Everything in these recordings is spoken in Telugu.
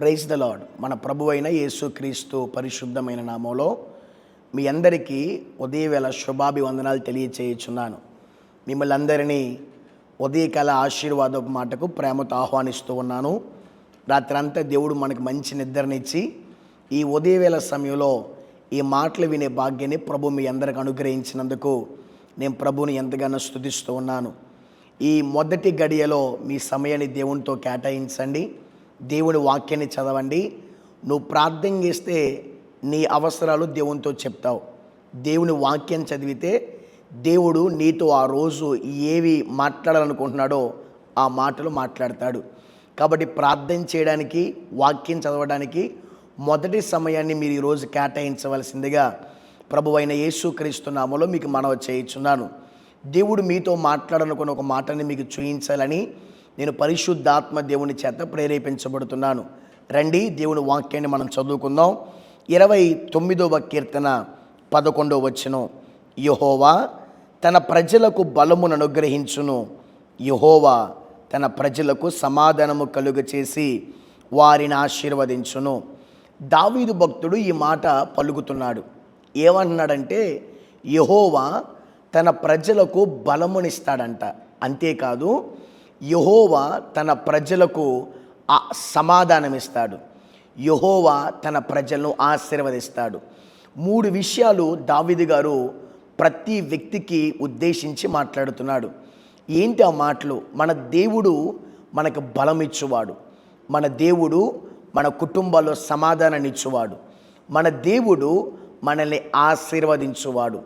Praise the lord. మన ప్రభువైన యేసుక్రీస్తు పరిశుద్ధమైన నామంలో మీ అందరికీ ఉదయవేళ శుభాభివందనాలు తెలియచేయుచున్నాను. మిమ్మల్ని అందరినీ ఉదయకాల ఆశీర్వాదపు మాటకు ప్రేమతో ఆహ్వానిస్తూ ఉన్నాను. రాత్రంతా దేవుడు మనకు మంచి నిద్రనిచ్చి ఈ ఉదయవేళ సమయంలో ఈ మాటలు వినే భాగ్యాన్ని ప్రభు మీ అందరికి అనుగ్రహించినందుకు నేను ప్రభువుని ఎంతగానో స్తుతిస్తూ ఉన్నాను. ఈ మొదటి గడియలో మీ సమయాన్ని దేవునితో కేటాయించండి. దేవుని వాక్యాన్ని చదవండి. నువ్వు ప్రార్థన చేస్తే నీ అవసరాలు దేవునితో చెప్తావు. దేవుని వాక్యం చదివితే దేవుడు నీతో ఆ రోజు ఏవి మాట్లాడాలనుకుంటున్నాడో ఆ మాటలు మాట్లాడతాడు. కాబట్టి ప్రార్థన చేయడానికి, వాక్యం చదవడానికి మొదటి సమయాన్ని మీరు ఈరోజు కేటాయించవలసిందిగా ప్రభువైన యేసుక్రీస్తు నామములో మీకు మనవి చేయుచున్నాను. దేవుడు మీతో మాట్లాడాలనుకున్న ఒక మాటని మీకు చూయించాలని నేను పరిశుద్ధాత్మ దేవుని చేత ప్రేరేపించబడుతున్నాను. రండి, దేవుని వాక్యాన్ని మనం చదువుకుందాం. 29వ కీర్తన 11వ వచనం. యెహోవా తన ప్రజలకు బలమును అనుగ్రహించును. యెహోవా తన ప్రజలకు సమాధానము కలుగచేసి వారిని ఆశీర్వదించును. దావీదు భక్తుడు ఈ మాట పలుకుతున్నాడు. ఏమంటున్నాడంటే యెహోవా తన ప్రజలకు బలమునిస్తాడంట. అంతేకాదు, యెహోవా తన ప్రజలకు సమాధానం ఇస్తాడు. యెహోవా తన ప్రజలను ఆశీర్వదిస్తాడు. 3 విషయాలు దావీదు గారు ప్రతి వ్యక్తికి ఉద్దేశించి మాట్లాడుతున్నాడు. ఏంటి ఆ మాటలు? మన దేవుడు మనకు బలం ఇచ్చువాడు. మన దేవుడు మన కుటుంబాల్లో సమాధానాన్ని ఇచ్చువాడు. మన దేవుడు మనల్ని ఆశీర్వదించువాడు.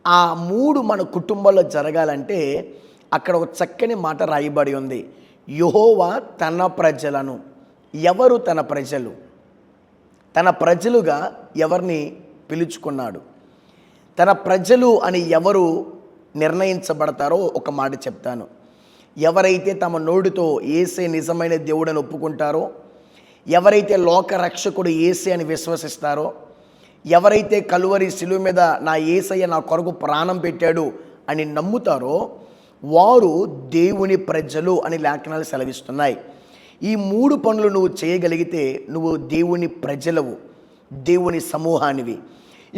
ఆ 3 మన కుటుంబంలో జరగాలంటే అక్కడ ఒక చక్కని మాట రాయబడి ఉంది. యెహోవా తన ప్రజలను. ఎవరు తన ప్రజలు? తన ప్రజలుగా ఎవరిని పిలుచుకున్నాడు? తన ప్రజలు అని ఎవరు నిర్ణయించబడతారో ఒక మాట చెప్తాను. ఎవరైతే తమ నోటితో యేసే నిజమైన దేవుడని ఒప్పుకుంటారో, ఎవరైతే లోక రక్షకుడు యేసే అని విశ్వసిస్తారో, ఎవరైతే కలువరి శిలువ మీద నా యేసయ్య నా కొరకు ప్రాణం పెట్టాడు అని నమ్ముతారో వారు దేవుని ప్రజలు అని లేఖనాలు సెలవిస్తున్నాయి. ఈ 3 పనులు నువ్వు చేయగలిగితే నువ్వు దేవుని ప్రజలవు, దేవుని సమూహానివి.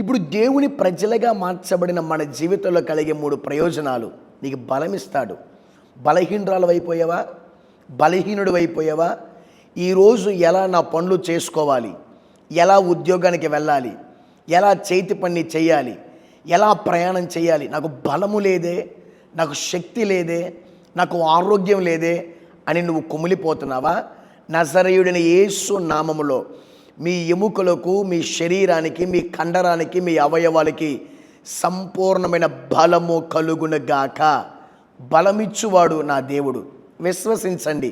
ఇప్పుడు దేవుని ప్రజలుగా మార్చబడిన మన జీవితంలో కలిగే 3 ప్రయోజనాలు. నీకు బలమిస్తాడు. బలహీనురాలు అయిపోయావా? బలహీనుడు అయిపోయావా? ఈరోజు ఎలా నా పనులు చేసుకోవాలి, ఎలా ఉద్యోగానికి వెళ్ళాలి, ఎలా చేతి పని చేయాలి, ఎలా ప్రయాణం చేయాలి, నాకు బలము లేదే, నాకు శక్తి లేదే, నాకు ఆరోగ్యం లేదే అని నువ్వు కుమిలిపోతున్నావా? నజరేయుడైన యేసు నామములో మీ ఎముకలకు, మీ శరీరానికి, మీ కండరానికి, మీ అవయవాలకి సంపూర్ణమైన బలము కలుగునుగాక. బలమిచ్చువాడు నా దేవుడు. విశ్వసించండి.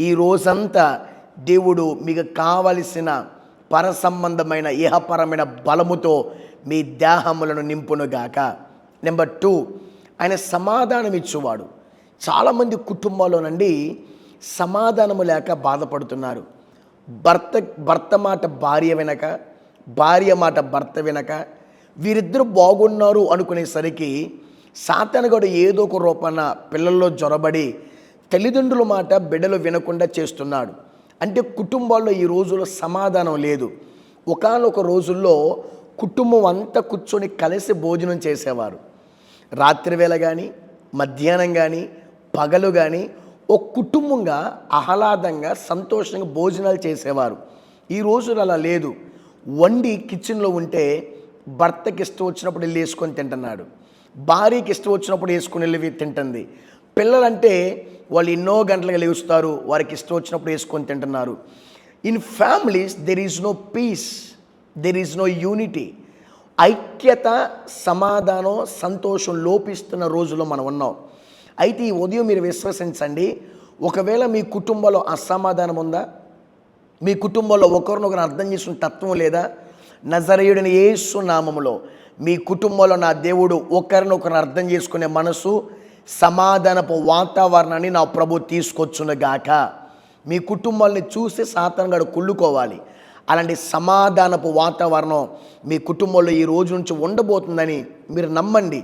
ఈ రోజంతా దేవుడు మీకు కావలసిన పరసంబంధమైన ఇహపరమైన బలముతో మీ దేహములను నింపునుగాక. నెంబర్ 2, ఆయన సమాధానం ఇచ్చువాడు. చాలామంది కుటుంబాల్లోనండి సమాధానము లేక బాధపడుతున్నారు. భర్త మాట భార్య వినక, భార్య మాట భర్త వినక, వీరిద్దరూ బాగున్నారు అనుకునేసరికి సాతానుగాడు ఏదో ఒక రూపాన పిల్లల్లో జొరబడి తల్లిదండ్రుల మాట బిడ్డలు వినకుండా చేస్తున్నాడు. అంటే కుటుంబాల్లో ఈ రోజుల్లో సమాధానం లేదు. ఒకానొక రోజుల్లో కుటుంబం అంతా కూర్చొని కలిసి భోజనం చేసేవారు. రాత్రి వేళ కానీ, మధ్యాహ్నం కానీ, పగలు కానీ ఒక కుటుంబంగా ఆహ్లాదంగా సంతోషంగా భోజనాలు చేసేవారు. ఈ రోజులు అలా లేదు. వండి కిచెన్లో ఉంటే భర్తకి ఇష్టం వచ్చినప్పుడు వెళ్ళి వేసుకొని తింటున్నాడు, భార్యకి ఇష్టం వచ్చినప్పుడు వేసుకొని వెళ్ళి తింటుంది. పిల్లలంటే వాళ్ళు ఎన్నో గంటలుగా లేస్తారు, వారికి ఇష్టం వచ్చినప్పుడు వేసుకొని తింటున్నారు. In families there is no peace, there is no unity. ఐక్యత, సమాధానం, సంతోషం లోపిస్తున్న రోజుల్లో మనం ఉన్నాం. అయితే ఈ ఉదయం మీరు విశ్వసించండి, ఒకవేళ మీ కుటుంబంలో అసమాధానం ఉందా, మీ కుటుంబంలో ఒకరినొకరు అర్థం చేసుకునే తత్వం లేదా, నజరేయుడైన యేసు నామములో మీ కుటుంబంలో నా దేవుడు ఒకరినొకరు అర్థం చేసుకునే మనసు, సమాధానపు వాతావరణాన్ని నా ప్రభు తీసుకొచ్చునుగాక. మీ కుటుంబాన్ని చూసి సాతానుగాడు కుళ్ళుకోవాలి. అలాంటి సమాధానపు వాతావరణం మీ కుటుంబంలో ఈ రోజు నుంచి ఉండబోతుందని మీరు నమ్మండి.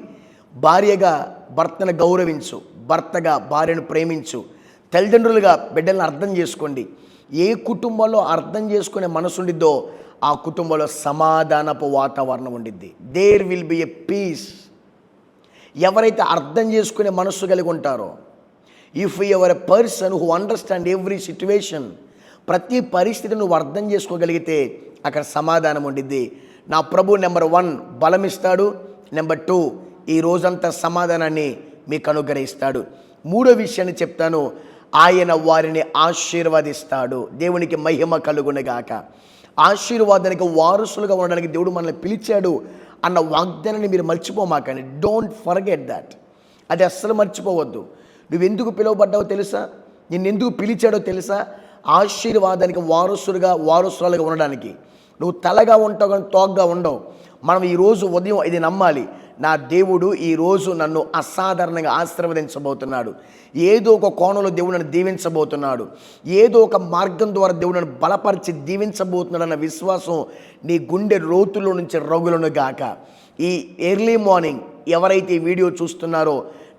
భార్యగా భర్తను గౌరవించు, భర్తగా భార్యను ప్రేమించు, తల్లిదండ్రులుగా బిడ్డలను అర్థం చేసుకోండి. ఏ కుటుంబంలో అర్థం చేసుకునే మనసు ఉండిద్దో ఆ కుటుంబంలో సమాధానపు వాతావరణం ఉండిద్ది. There will be a peace. ఎవరైతే అర్థం చేసుకునే మనస్సు కలిగి ఉంటారో, if you're a person who understand every situation, ప్రతి పరిస్థితిని నువ్వు అర్థం చేసుకోగలిగితే అక్కడ సమాధానం ఉండిద్ది. నా ప్రభు నెంబర్ 1 బలం ఇస్తాడు, నెంబర్ 2 ఈ రోజంతా సమాధానాన్ని మీకు అనుగ్రహిస్తాడు. మూడో విషయాన్ని చెప్తాను, ఆయన వారిని ఆశీర్వదిస్తాడు. దేవునికి మహిమ కలుగునుగాక. ఆశీర్వాదానికి వారసులుగా ఉండడానికి దేవుడు మనల్ని పిలిచాడు అన్న వాగ్దానాన్ని మీరు మర్చిపోమాకండి. Don't forget that. అది అస్సలు మర్చిపోవద్దు. నువ్వెందుకు పిలువబడ్డావో తెలుసా? నిన్నెందుకు పిలిచాడో తెలుసా? ఆశీర్వాదానికి వారసురాలుగా ఉండడానికి. నువ్వు తలగా ఉంటావు కానీ తోగ్గా ఉండవు. మనం ఈరోజు ఉదయం ఇది నమ్మాలి, నా దేవుడు ఈరోజు నన్ను అసాధారణంగా ఆశీర్వదించబోతున్నాడు. ఏదో ఒక కోణంలో దేవుడు నన్ను దీవించబోతున్నాడు, ఏదో ఒక మార్గం ద్వారా దేవుడు నన్ను బలపరిచి దీవించబోతున్నాడు అన్న విశ్వాసం నీ గుండె లోతుల్లో నుంచి రగులను గాక. ఈ ఎర్లీ మార్నింగ్ ఎవరైతే ఈ వీడియో చూస్తున్నారో,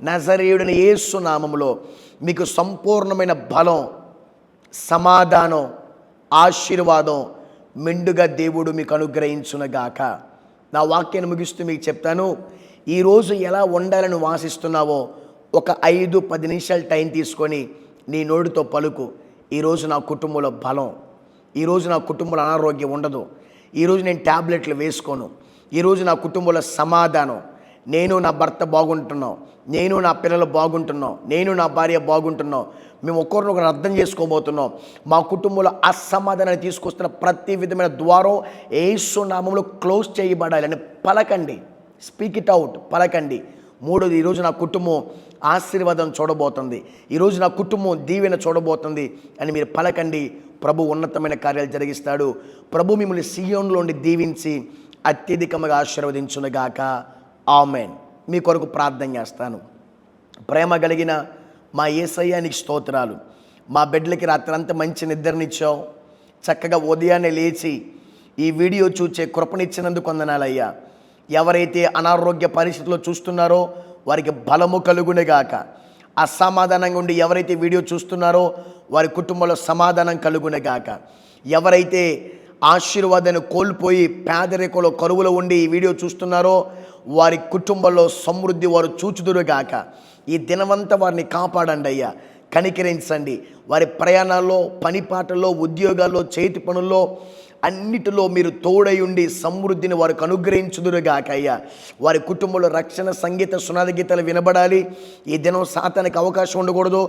నజరేయుడైన యేసు నామములో మీకు సంపూర్ణమైన బలం, సమాధానం, ఆశీర్వాదం మెండుగా దేవుడు మీకు అనుగ్రహించునుగాక. నా వాక్యాన్ని ముగిస్తూ మీకు చెప్తాను, ఈరోజు ఎలా ఉండాలని ఆశిస్తున్నావో ఒక 5-10 నిమిషాలు టైం తీసుకొని నీ నోటితో పలుకు. ఈరోజు నా కుటుంబంలో బలం, ఈరోజు నా కుటుంబంలో అనారోగ్యం ఉండదు, ఈరోజు నేను ట్యాబ్లెట్లు వేసుకోను, ఈరోజు నా కుటుంబంలో సమాధానం, నేను నా భర్త బాగుంటున్నాం, నేను నా పిల్లలు బాగుంటున్నాం, నేను నా భార్య బాగుంటున్నాం, మేము ఒకరినొకరు అర్థం చేసుకోబోతున్నాం. మా కుటుంబంలో అసమాధానాన్ని తీసుకొస్తున్న ప్రతి విధమైన ద్వారం యేసు నామములో క్లోజ్ చేయబడాలి అని పలకండి. స్పీక్ ఇట్ అవుట్, పలకండి. మూడోది, ఈరోజు నా కుటుంబం ఆశీర్వాదం చూడబోతుంది, ఈరోజు నా కుటుంబం దీవెన చూడబోతుంది అని మీరు పలకండి. ప్రభు ఉన్నతమైన కార్యాలు జరిగిస్తాడు. ప్రభు మిమ్మల్ని సీయోనులో ఉండి దీవించి అత్యధికంగా ఆశీర్వదించునుగాక. ఆమెన్. మీ కొరకు ప్రార్థన చేస్తాను. ప్రేమ కలిగిన మా యేసయ్య నీకు స్తోత్రాలు. మా బిడ్డలకి రాత్రంతా మంచి నిద్రనిచ్చావు, చక్కగా ఉదయాన్నే లేచి ఈ వీడియో చూచే కృపనిచ్చినందుకు వందనాలయ్యా. ఎవరైతే అనారోగ్య పరిస్థితిలో చూస్తున్నారో వారికి బలము కలుగునుగాక. అసమాధానంగా ఉండి ఎవరైతే వీడియో చూస్తున్నారో వారి కుటుంబంలో సమాధానం కలుగునుగాక. ఎవరైతే ఆశీర్వాదాన్ని కోల్పోయి పేదరికంలో కరువులో ఉండి ఈ వీడియో చూస్తున్నారో వారి కుటుంబంలో సమృద్ధి వారు చూచుదురుగాక. ఈ దినమంతా వారిని కాపాడండి అయ్యా, కనికరించండి. వారి ప్రయాణాల్లో, పనిపాటల్లో, ఉద్యోగాల్లో, చేతి పనుల్లో అన్నిటిలో మీరు తోడై ఉండి సమృద్ధిని వారికి అనుగ్రహించుదురుగాక అయ్యా. వారి కుటుంబంలో రక్షణ సంగీత సునాద గీతాలు వినబడాలి. ఈ దినం సాతానికి అవకాశం ఉండకూడదు.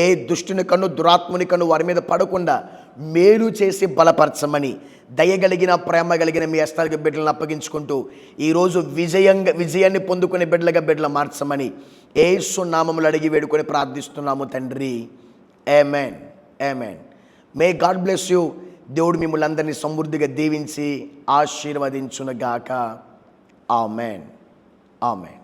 ఏ దుష్టుని కన్ను, దురాత్ముని కన్ను వారి మీద పడకుండా మేలు చేసి బలపరచమని దయగలిగిన, ప్రేమ కలిగిన మీ హస్తాలకు బిడ్డలను అప్పగించుకుంటూ ఈరోజు విజయాన్ని పొందుకునే బిడ్డలు మార్చమని యేసు నామములో అడిగి వేడుకొని ప్రార్థిస్తున్నాము తండ్రి. Amen, amen. May God bless you. దేవుడు మిమ్మల్ని అందరినీ సమృద్ధిగా దీవించి ఆశీర్వదించునుగాక. ఆమేన్, ఆమేన్.